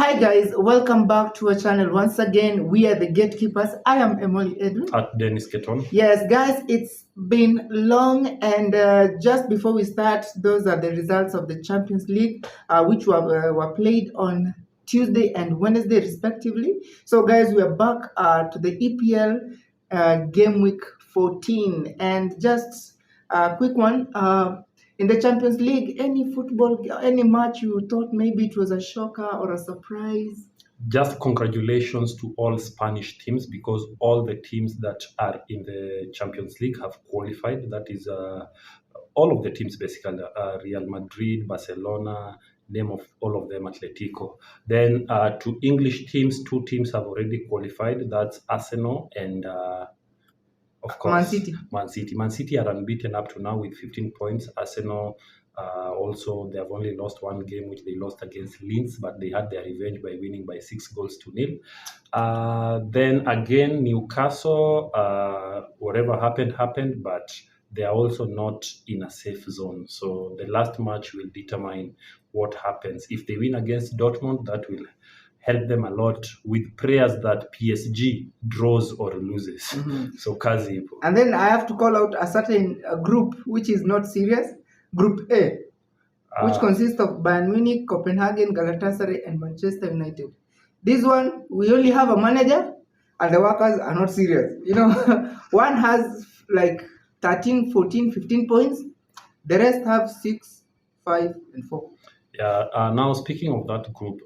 Hi guys, welcome back to our channel. Once again, we are the gatekeepers. I am Emily Edwin. At Dennis Keton. Yes, guys, it's been long, and just before we start, those are the results of the Champions League, which were played on Tuesday and Wednesday, respectively. So, guys, we are back to the EPL game week 14, and just a quick one. In the Champions League, any match you thought maybe it was a shocker or a surprise? Just congratulations to all Spanish teams because all the teams that are in the Champions League have qualified. That is all of the teams basically, Real Madrid, Barcelona, name of all of them, Atletico. Then to English teams, two teams have already qualified. That's Arsenal and of course, Man City are unbeaten up to now with 15 points. Arsenal also, they have only lost one game, which they lost against Linz, but they had their revenge by winning by 6-0. Then again, Newcastle, whatever happened, but they are also not in a safe zone. So the last match will determine what happens. If they win against Dortmund, that will help them a lot, with prayers that PSG draws or loses. So kazi ipo. And then I have to call out a certain group which is not serious. Group A, which consists of Bayern Munich, Copenhagen, Galatasaray, and Manchester United. This one, we only have a manager, and the workers are not serious. One has like 13, 14, 15 points. The rest have 6, 5, and 4. Yeah. Now, speaking of that group,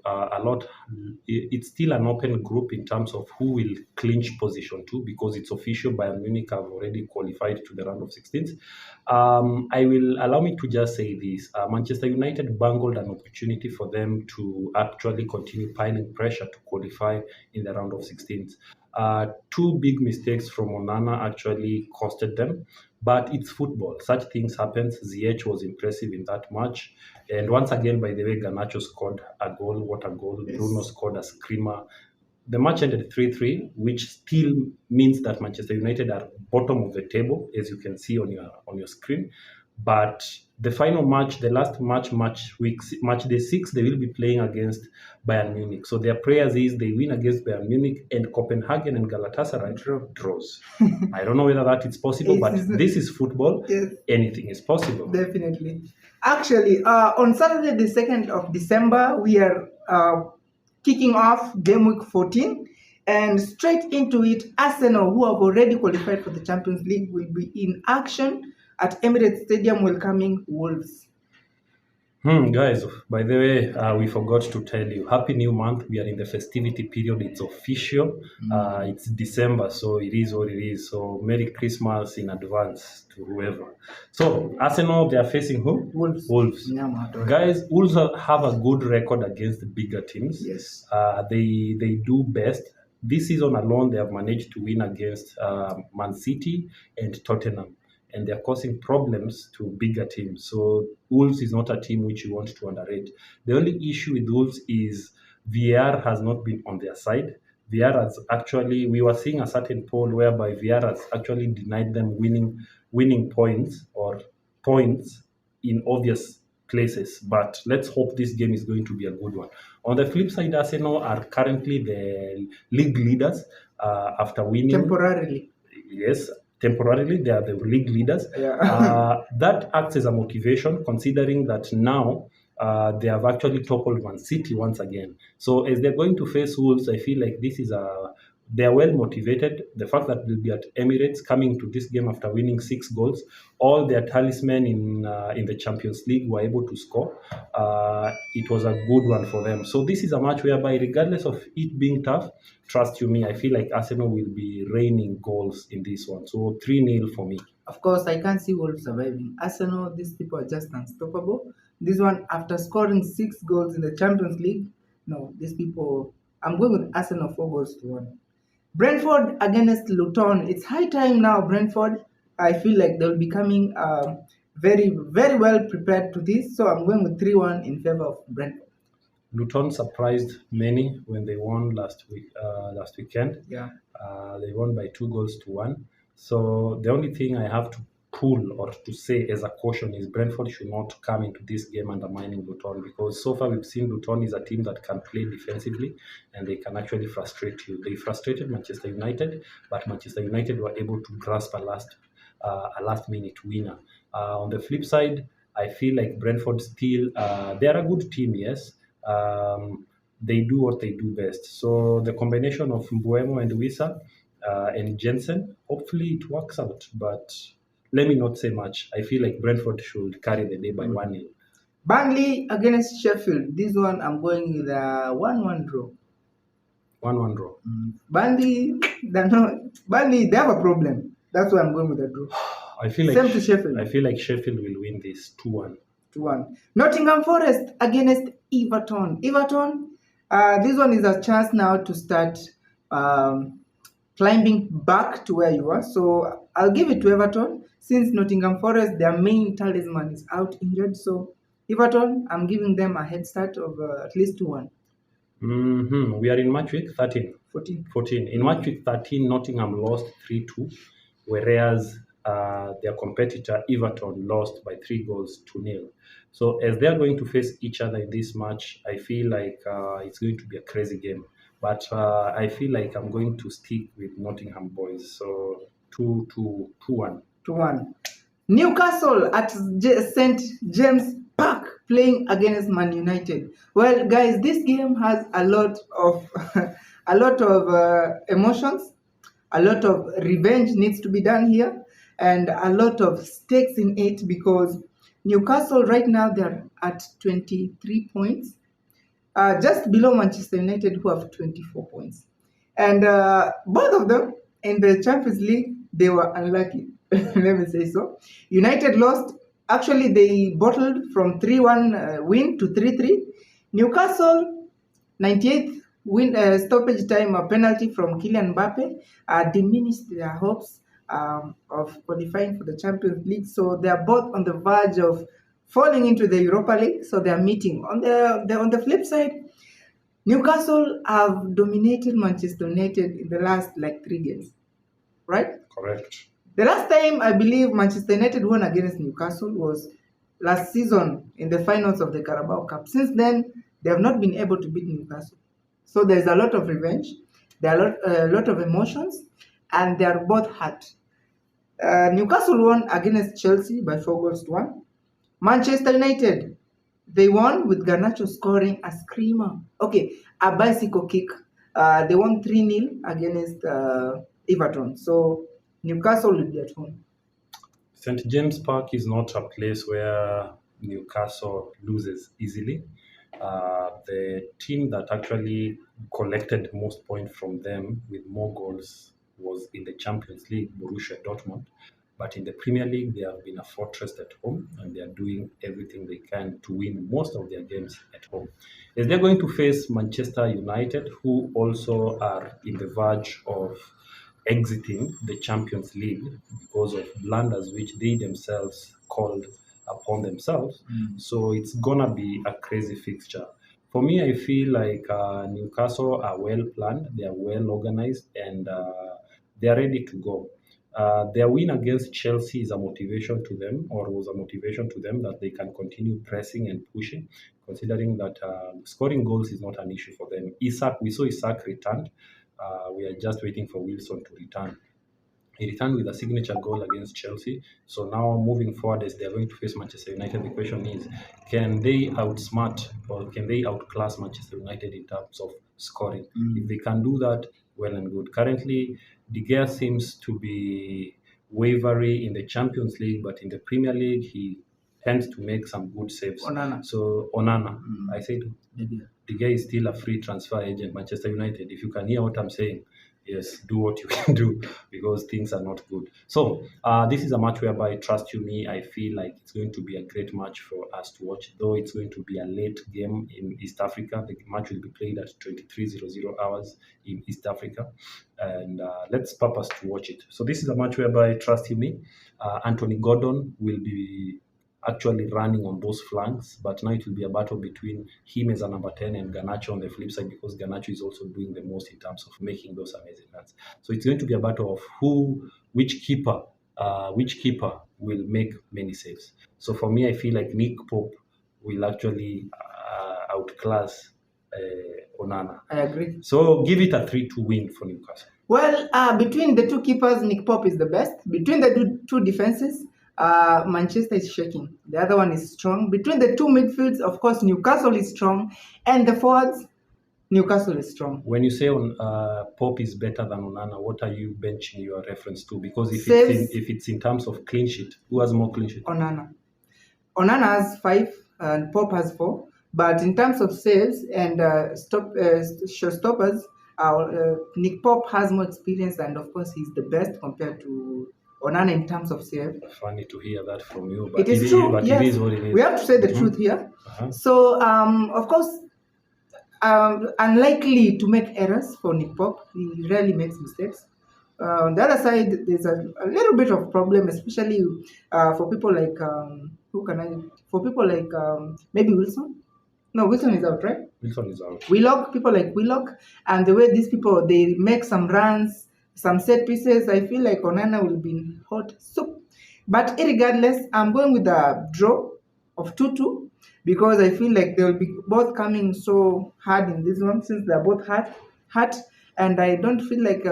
it's still an open group in terms of who will clinch position 2, because it's official. Bayern Munich have already qualified to the round of 16th. Allow me to just say this. Manchester United bungled an opportunity for them to actually continue piling pressure to qualify in the round of 16th. Two big mistakes from Onana actually costed them, but it's football. Such things happen. Ziyech was impressive in that match. And once again, by the way, Garnacho scored a goal. What a goal. Yes. Bruno scored a screamer. The match ended 3-3, which still means that Manchester United are bottom of the table, as you can see on your screen. But the final match, the last match day 6, they will be playing against Bayern Munich. So their prayers is they win against Bayern Munich, and Copenhagen and Galatasaray draws. I don't know whether that is possible, but this is football. Yes. Anything is possible. Definitely. Actually, on Saturday, the 2nd of December, we are kicking off game week 14. And straight into it, Arsenal, who have already qualified for the Champions League, will be in action at Emirates Stadium welcoming Wolves. Guys, by the way, we forgot to tell you, happy new month. We are in the festivity period. It's official. It's December, so it is what it is. So Merry Christmas in advance to whoever. So Arsenal, they are facing who? Wolves. Guys, Wolves have a good record against the bigger teams. Yes. They do best. This season alone, they have managed to win against Man City and Tottenham, and they're causing problems to bigger teams. So Wolves is not a team which you want to underrate. The only issue with Wolves is VAR has not been on their side. VAR has actually, we were seeing a certain poll whereby VAR has actually denied them winning points in obvious places. But let's hope this game is going to be a good one. On the flip side, Arsenal are currently the league leaders after winning. Temporarily. Yes. Temporarily, they are the league leaders. Yeah. That acts as a motivation, considering that now they have actually toppled Man City once again. So as they're going to face Wolves, I feel like they are well motivated. The fact that they'll be at Emirates coming to this game after winning 6 goals, all their talisman in the Champions League were able to score. It was a good one for them. So this is a match whereby, regardless of it being tough, trust you me, I feel like Arsenal will be raining goals in this one. So 3-0 for me. Of course, I can't see Wolves surviving. Arsenal, these people are just unstoppable. This one, after scoring 6 goals in the Champions League, no, these people, I'm going with Arsenal 4-1. Brentford against Luton. It's high time now, Brentford. I feel like they'll be coming very, very well prepared to this. So I'm going with 3-1 in favor of Brentford. Luton surprised many when they won last weekend. Yeah. They won by 2-1. So the only thing I have to pull or to say as a caution is Brentford should not come into this game undermining Luton, because so far we've seen Luton is a team that can play defensively and they can actually frustrate you. They frustrated Manchester United, but Manchester United were able to grasp a last minute winner. On the flip side, I feel like Brentford still they're a good team, yes. They do what they do best. So the combination of Mbuemo and Wissa and Jensen, hopefully it works out. But let me not say much. I feel like Brentford should carry the day by 1-0. Burnley against Sheffield. This one I'm going with a 1-1 draw. 1-1 draw. Burnley, they have a problem. That's why I'm going with a draw. I feel like Same to Sheffield. I feel like Sheffield will win this 2-1. 2-1. Nottingham Forest against Everton. Everton, this one is a chance now to start climbing back to where you were. So I'll give it to Everton, since Nottingham Forest, their main talisman, is out injured. So Everton, I'm giving them a head start of at least 2-1. We are in match week 13. 14. In match week 13, Nottingham lost 3-2, whereas their competitor Everton lost by 3-0. So as they are going to face each other in this match, I feel like it's going to be a crazy game. But I feel like I'm going to stick with Nottingham boys. So 2-1. 2-1. Newcastle at St. James Park playing against Man United. Well, guys, this game has a lot of emotions. A lot of revenge needs to be done here, and a lot of stakes in it, because Newcastle right now they're at 23 points, just below Manchester United, who have 24 points. And both of them in the Champions League, they were unlucky. Let me say so. United lost. Actually, they bottled from 3-1 win to 3-3. Newcastle, 98th win, stoppage time, a penalty from Kylian Mbappe, diminished their hopes of qualifying for the Champions League. So they are both on the verge of falling into the Europa League. So they are meeting. On the flip side, Newcastle have dominated Manchester United in the last 3 games, right? Correct. The last time I believe Manchester United won against Newcastle was last season in the finals of the Carabao Cup. Since then, they have not been able to beat Newcastle. So there's a lot of revenge, there are a lot of emotions, and they are both hurt. Newcastle won against Chelsea by 4-1. Manchester United, they won with Garnacho scoring a screamer. Okay, a bicycle kick. They won 3-0 against Everton. So Newcastle will be at home. St. James Park is not a place where Newcastle loses easily. The team that actually collected most points from them with more goals was in the Champions League, Borussia Dortmund. But in the Premier League, they have been a fortress at home, and they are doing everything they can to win most of their games at home. As they're going to face Manchester United, who also are in the verge of exiting the Champions League because of blunders which they themselves called upon themselves. So it's gonna be a crazy fixture. For me, I feel like Newcastle are well planned, they are well organized, and they are ready to go. Their win against Chelsea is a motivation to them, or was a motivation to them, that they can continue pressing and pushing, considering that scoring goals is not an issue for them. We saw Isak returned. We are just waiting for Wilson to return. He returned with a signature goal against Chelsea. So now moving forward, as they are going to face Manchester United, the question is, can they outsmart or can they outclass Manchester United in terms of scoring? If they can do that, well and good. Currently, De Gea seems to be wavering in the Champions League, but in the Premier League, he tends to make some good saves. Onana. So Onana, I said De Gea is still a free transfer agent, Manchester United. If you can hear what I'm saying, yes, do what you can do, because things are not good. So this is a match whereby, trust you me, I feel like it's going to be a great match for us to watch. Though it's going to be a late game in East Africa. The match will be played at 23:00 hours in East Africa. And let's purpose to watch it. So this is a match whereby, trust you me, Anthony Gordon will be actually running on those flanks, but now it will be a battle between him as a number 10 and Garnacho on the flip side, because Garnacho is also doing the most in terms of making those amazing runs. So it's going to be a battle of which keeper which keeper will make many saves. So for me, I feel like Nick Pope will actually outclass Onana. I agree. So give it a 3-2 win for Newcastle. Well, between the two keepers, Nick Pope is the best. Between the two defenses, Manchester is shaking. The other one is strong. Between the two midfields, of course, Newcastle is strong. And the forwards, Newcastle is strong. When you say Pope is better than Onana, what are you benching your reference to? Because if it's in terms of clean sheet, who has more clean sheet? Onana. Onana has 5 and Pope has 4. But in terms of saves and showstoppers, Nick Pope has more experience, and of course he's the best compared to Onana in terms of save. Funny to hear that from you, but it is true. But yes. It is what it is. We have to say the truth here. So, of course, unlikely to make errors for Nick Pope. He rarely makes mistakes. On the other side, there's a little bit of problem, especially for people like maybe Wilson. No, Wilson is out, right? Wilson is out. People like Willock, and the way these people, they make some runs, some set pieces, I feel like Onana will be hot soup. But regardless, I'm going with a draw of 2-2 because I feel like they'll be both coming so hard in this one since they're both hard, and I don't feel like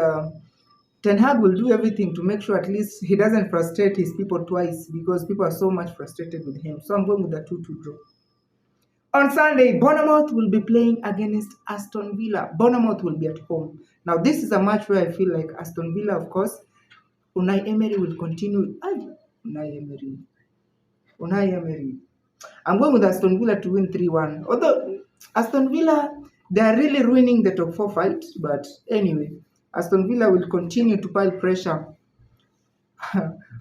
Ten Hag will do everything to make sure at least he doesn't frustrate his people twice because people are so much frustrated with him. So I'm going with a 2-2 draw. On Sunday, Bournemouth will be playing against Aston Villa. Bournemouth will be at home. Now, this is a match where I feel like Aston Villa, of course, Unai Emery will continue. Unai Emery. I'm going with Aston Villa to win 3-1. Although, Aston Villa, they are really ruining the top 4 fight. But anyway, Aston Villa will continue to pile pressure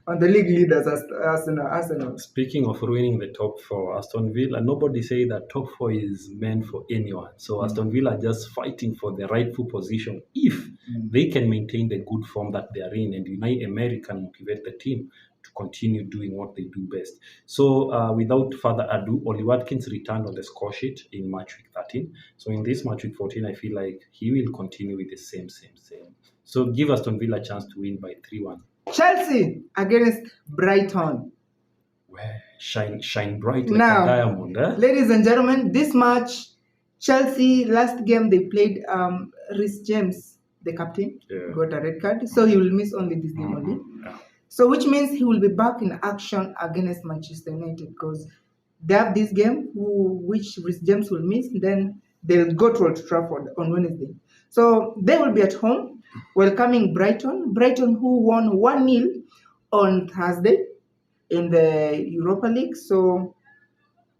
on the league leaders, Arsenal. Speaking of ruining the top 4, Aston Villa, nobody say that top 4 is meant for anyone. So Aston Villa are just fighting for the rightful position if they can maintain the good form that they are in, and Unai Emery can motivate the team to continue doing what they do best. So without further ado, Oli Watkins returned on the score sheet in match week 13. So in this match week 14, I feel like he will continue with the same. So give Aston Villa a chance to win by 3-1. Chelsea against Brighton. Well, shine bright like now, a diamond. Ladies and gentlemen, this match, Chelsea, last game they played, Reece James, the captain, got a red card. So he will miss only this game only. Yeah. So which means he will be back in action against Manchester United because they have this game which Reece James will miss. Then they'll go to Old Trafford on Wednesday. So they will be at home welcoming Brighton. Brighton who won 1-0 on Thursday in the Europa League. So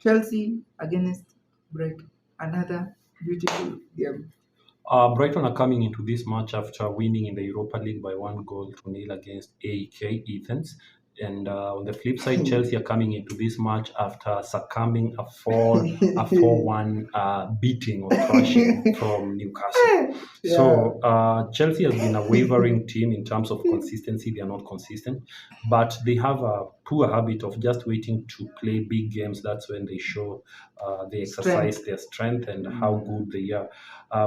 Chelsea against Brighton. Another beautiful game. Brighton are coming into this match after winning in the Europa League by 1-0 against AEK Athens. And on the flip side, Chelsea are coming into this match after succumbing a 4-1 beating or thrashing from Newcastle. Yeah. So Chelsea has been a wavering team in terms of consistency. They are not consistent, but they have a poor habit of just waiting to play big games. That's when they show, they exercise their strength and how good they are.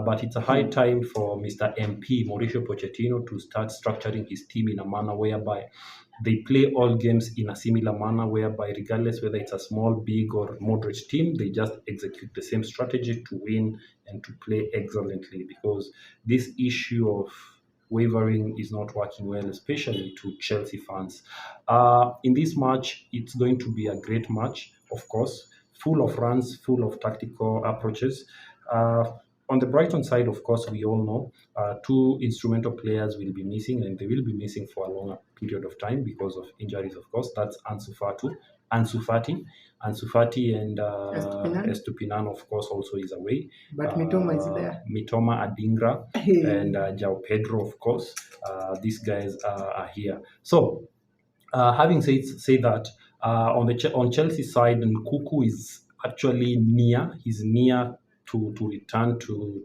But it's a high time for Mr. MP, Mauricio Pochettino, to start structuring his team in a manner whereby they play all games in a similar manner, whereby regardless whether it's a small, big, or moderate team, they just execute the same strategy to win and to play excellently, because this issue of wavering is not working well, especially to Chelsea fans. In this match, it's going to be a great match, of course, full of runs, full of tactical approaches. On the Brighton side, of course, we all know 2 instrumental players will be missing, and they will be missing for a longer period of time because of injuries, of course. That's Ansu Fati, and Estupinan, of course, also is away. But Mitoma is there. Mitoma, Adingra, and João Pedro, of course. These guys are here. So, having said that, on Chelsea's side, Nkunku is actually near. He's near to return to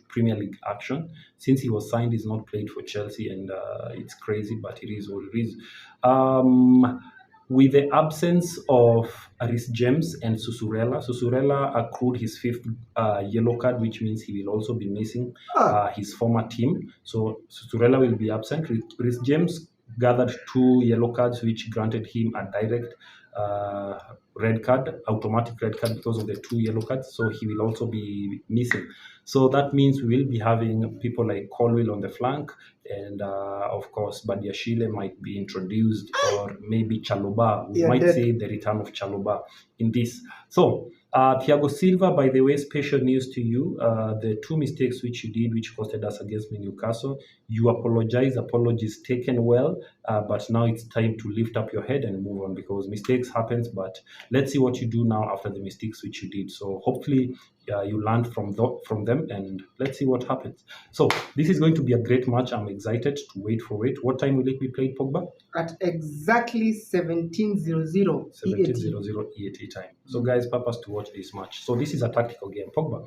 Premier League action. Since he was signed, he's not played for Chelsea, and it's crazy, but it is what it is. With the absence of Reece James and Susurella accrued his 5th yellow card, which means he will also be missing his former team. So Susurella will be absent. Reece James gathered 2 yellow cards, which granted him a direct red card, automatic red card because of the 2 yellow cards. So he will also be missing. So that means we will be having people like Colwell on the flank, and of course Badiashile might be introduced, or maybe Chaloba. We might see the return of Chaloba in this. So Thiago Silva, by the way, special news to you. The 2 mistakes which you did, which costed us against Newcastle, you apologize. Apologies taken well, but now it's time to lift up your head and move on, because mistakes happens. But let's see what you do now after the mistakes which you did. So hopefully you learn from them, and let's see what happens. So this is going to be a great match. I'm excited to wait for it. What time will it be played, Pogba? At exactly 17:00 17:00 EAT time. So guys, purpose to watch this match. So this is a tactical game. Pogba,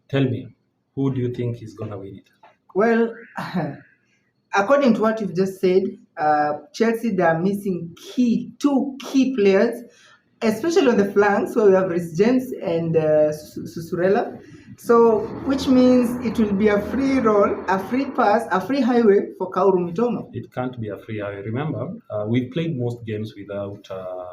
tell me, who do you think is gonna win it? Well, according to what you've just said, Chelsea, they are missing two key players, especially on the flanks where we have Reece James and Susurella. So, which means it will be a free roll, a free pass, a free highway for Kaoru Mitoma. It can't be a free highway. Remember, we've played most games without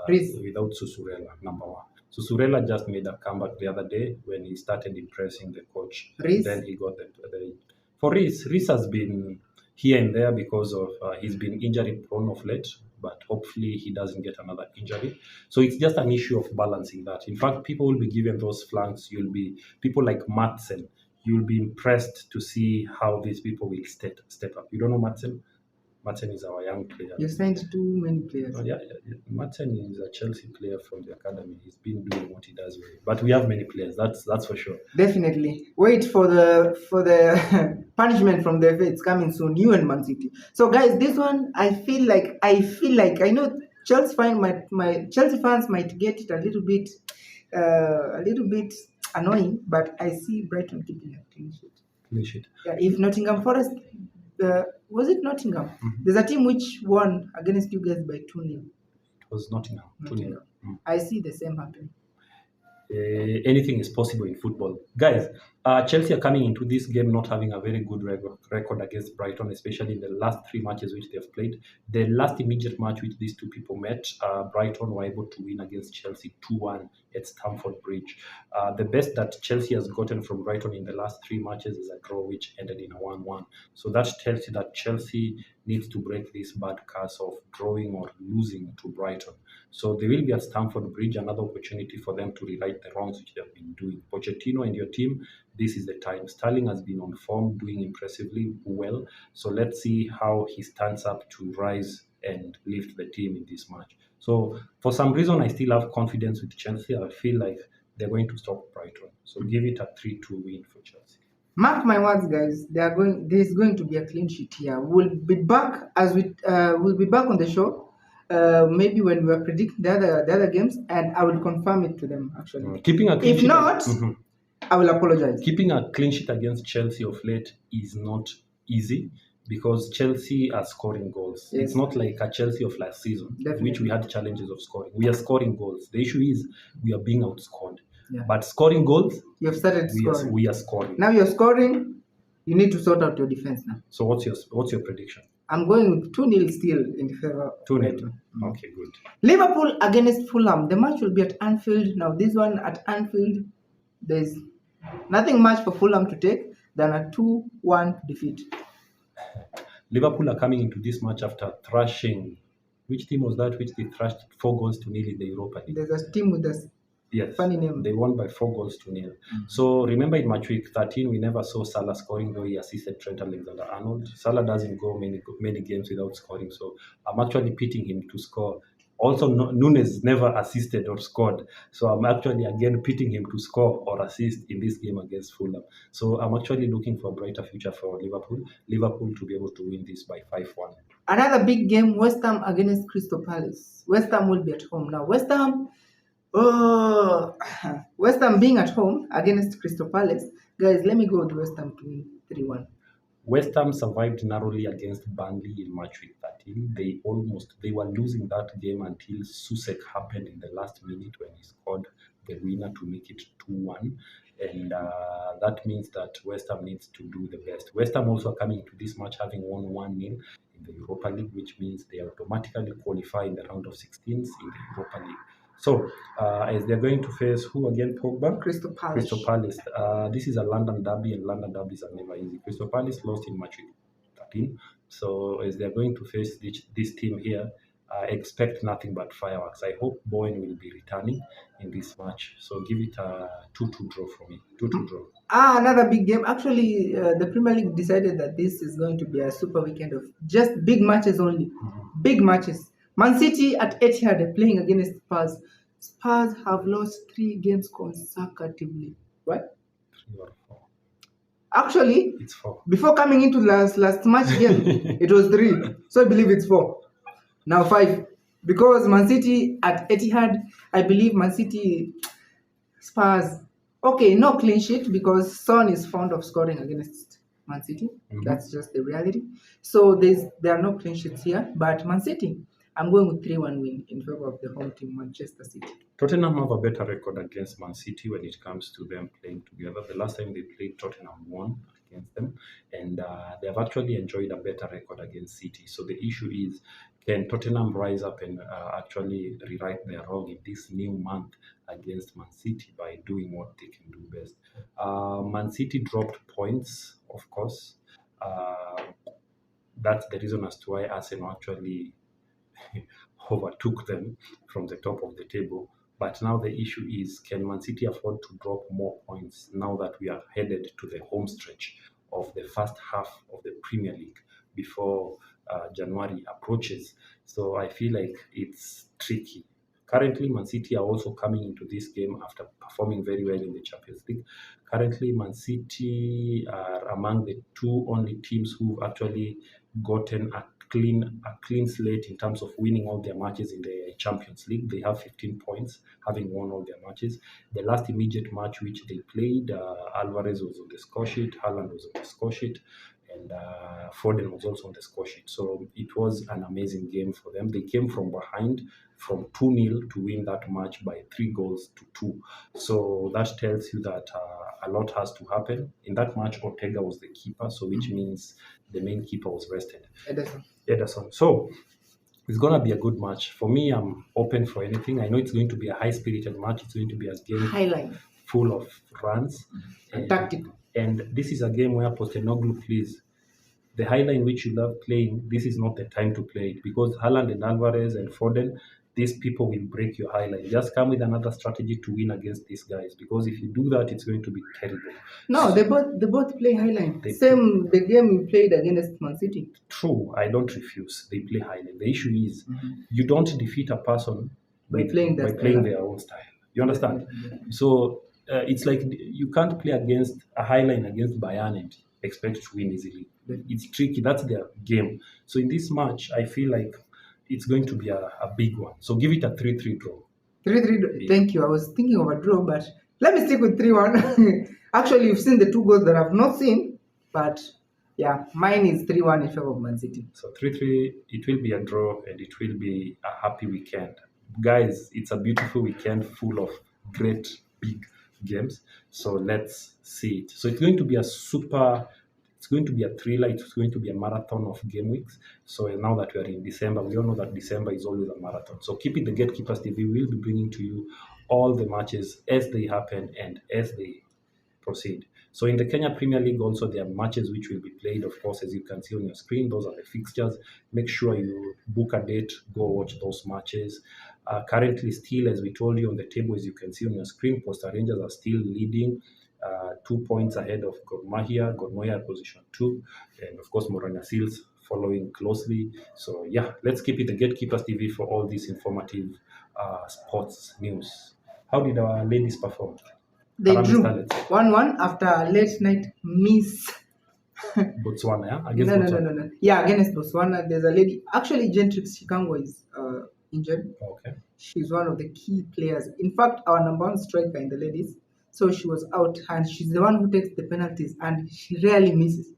Susurella, number one. Susurella just made a comeback the other day when he started impressing the coach. Reece? Then he got the for Reece has been here and there because of he's been injury prone of late, but hopefully he doesn't get another injury. So it's just an issue of balancing that. In fact, people will be given those flanks. You'll be people like Madsen. You'll be impressed to see how these people will step up. You don't know Madsen? Madsen is our young player. You signed too many players. Yeah. Madsen is a Chelsea player from the academy. He's been doing what he does well. But we have many players. That's for sure. Definitely. Wait for the punishment from the FA. It's coming soon. You and Man City. So guys, this one I feel like I know Chelsea fans might get it a little bit annoying, but I see Brighton keeping a clean sheet. Clean sheet. Yeah, if Nottingham Forest, was it Nottingham? Mm-hmm. There's a team which won against you guys by 2-0. It was Nottingham. 2-0. I see the same happening. Anything is possible in football. Guys, Chelsea are coming into this game not having a very good record against Brighton, especially in the last 3 matches which they've played. The last immediate match which these two people met, Brighton were able to win against Chelsea 2-1 at Stamford Bridge. The best that Chelsea has gotten from Brighton in the last 3 matches is a draw which ended in a 1-1. So that tells you that Chelsea needs to break this bad curse of drawing or losing to Brighton. So they will be at Stamford Bridge, another opportunity for them to rewrite the wrongs which they have been doing. Pochettino and your team, this is the time. Sterling has been on form, doing impressively well. So let's see how he stands up to rise and lift the team in this match. So for some reason, I still have confidence with Chelsea. I feel like they're going to stop Brighton. So give it a 3-2 win for Chelsea. Mark my words, guys. There's going to be a clean sheet here. We'll be back we'll be back on the show. Maybe when we are predicting the other games, and I will confirm it to them actually. Keeping a clean if sheet, not, I will apologize. Keeping a clean sheet against Chelsea of late is not easy because Chelsea are scoring goals. Yes. It's not like a Chelsea of last season, which we had challenges of scoring. We are scoring goals. The issue is we are being outscored. Yeah. But scoring goals, you have started scoring. We are scoring. Now you're scoring. You need to sort out your defense now. So what's your prediction? I'm going with 2-0 still in favor. 2-0. Okay, good. Liverpool against Fulham. The match will be at Anfield. Now this one at Anfield, there's nothing much for Fulham to take than a 2-1 defeat. Liverpool are coming into this match after thrashing. Which team was that? Which they thrashed 4-0 in the Europa League? There's a team with a funny name. They won by 4-0. So remember in match week 13, we never saw Salah scoring, though he assisted Trent Alexander-Arnold. Salah doesn't go many games without scoring, so I'm actually pitting him to score. Also, Nunes never assisted or scored, so I'm actually again pitting him to score or assist in this game against Fulham. So I'm actually looking for a brighter future for Liverpool to be able to win this by 5-1. Another big game, West Ham against Crystal Palace. West Ham will be at home. Now, West Ham being at home against Crystal Palace. Guys, let me go with West Ham to win 3-1. West Ham survived narrowly against Burnley in match week 13. They were losing that game until Susek happened in the last minute when he scored the winner to make it 2-1. and that means that West Ham needs to do the best. West Ham also are coming to this match having won 1-0 in the Europa League, which means they automatically qualify in the round of 16s in the Europa League. So, as they're going to face who again, Pogba? Crystal Palace. Crystal Palace. This is a London derby, and London derbies are never easy. Crystal Palace lost in match week 13. So, as they're going to face this team here, expect nothing but fireworks. I hope Bowen will be returning in this match. So, give it a 2-2 draw for me. 2-2 draw. Another big game. Actually, the Premier League decided that this is going to be a super weekend of just big matches only. Mm-hmm. Big matches. Man City at Etihad are playing against Spurs. Spurs have lost 3 games consecutively. Right? 3 or 4. Actually, It's 4. Before coming into last match game, it was 3. So I believe it's 4. Now 5. Because Man City at Etihad, I believe Man City, Spurs. Okay, no clean sheet because Son is fond of scoring against Man City. Mm-hmm. That's just the reality. So there are no clean sheets here. But Man City, I'm going with 3-1 win in favor of the home team, Manchester City. Tottenham have a better record against Man City when it comes to them playing together. The last time they played, Tottenham won against them, and they have actually enjoyed a better record against City. So the issue is, can Tottenham rise up and actually rewrite their wrong in this new month against Man City by doing what they can do best? Man City dropped points, of course. That's the reason as to why Arsenal actually overtook them from the top of the table. But now the issue is, can Man City afford to drop more points now that we are headed to the home stretch of the first half of the Premier League before January approaches? So I feel like it's tricky. Currently, Man City are also coming into this game after performing very well in the Champions League. Currently, Man City are among the 2 only teams who've actually gotten a clean slate in terms of winning all their matches in the Champions League. They have 15 points, having won all their matches. The last immediate match which they played, Alvarez was on the score sheet, Haaland was on the score sheet, and Foden was also on the score sheet. So it was an amazing game for them. They came from behind from 2-0 to win that match by 3-2. So that tells you that a lot has to happen. In that match, Ortega was the keeper, so which means the main keeper was rested. Ederson. So it's going to be a good match. For me, I'm open for anything. I know it's going to be a high-spirited match. It's going to be a game Highline. Full of runs. And tactical. And this is a game where Postecoglou, please, the highline which you love playing, this is not the time to play it, because Haaland and Alvarez and Foden, these people will break your highline. Just come with another strategy to win against these guys, because if you do that, it's going to be terrible. No, they both play highline. The game we played against Man City. True, I don't refuse. They play highline. The issue is, you don't defeat a person by playing their own style. You understand? So it's like you can't play against a highline against Bayern and expect to win easily. It's tricky. That's their game. So in this match, I feel like it's going to be a big one. So give it a 3-3 draw. 3-3. Thank you. I was thinking of a draw, but let me stick with 3-1. Actually, you've seen the 2 goals that I've not seen, but yeah, mine is 3-1 in favor of Man City. So 3-3, it will be a draw, and it will be a happy weekend. Guys, it's a beautiful weekend full of great big games. So let's see it. So it's going to be a thriller. It's going to be a marathon of game weeks. So now that we are in December, we all know that December is always a marathon. So keep it the Gatekeepers TV. We'll be bringing to you all the matches as they happen and as they proceed. So in the Kenya Premier League also, there are matches which will be played, of course, as you can see on your screen. Those are the fixtures. Make sure you book a date, go watch those matches. Currently still, as we told you on the table, as you can see on your screen, Posta Rangers are still leading, 2 points ahead of Gor Mahia. Gor Mahia position 2, and of course Moranga Seals following closely. So yeah, let's keep it the Gatekeepers TV for all this informative sports news. How did our ladies perform? They drew 1-1 after a late night miss. Botswana, yeah? Against Botswana. No. Yeah, against Botswana. There's a lady. Actually, Gentrix Chikango is injured. Okay. She's one of the key players. In fact, our number 1 striker in the ladies. So she was out, and she's the one who takes the penalties, and she rarely misses.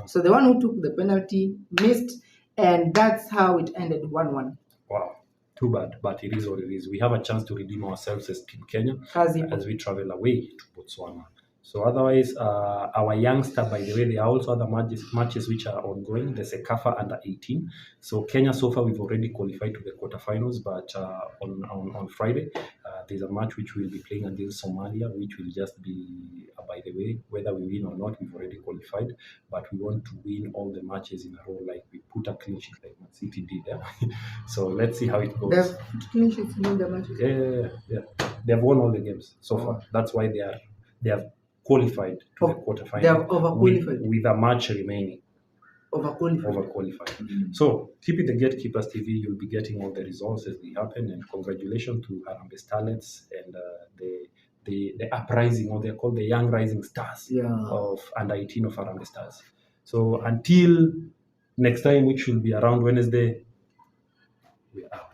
So the one who took the penalty missed, and that's how it ended 1-1. Wow. Too bad, but it is what it is. We have a chance to redeem ourselves as Team Kenya as we travel away to Botswana. So otherwise, our youngster, by the way, there are also other matches which are ongoing. The Sekafa under 18. So Kenya, so far, we've already qualified to the quarterfinals, but on Friday, there's a match which we'll be playing against Somalia, which will just be, by the way, whether we win or not, we've already qualified, but we want to win all the matches in a row, like we put a clean sheet like Man City did there. So let's see how it goes. They've clean sheets in all the matches. Yeah. They've won all the games so far. That's why they have qualified to the quarterfinal. They have overqualified with a match remaining. Overqualified. So keep it the Gatekeepers TV. You'll be getting all the results as they happen. And congratulations to Harambee Starlets and the uprising, or they're called the young rising stars of under 18 of Harambee Stars. So until next time, which will be around Wednesday, we are out.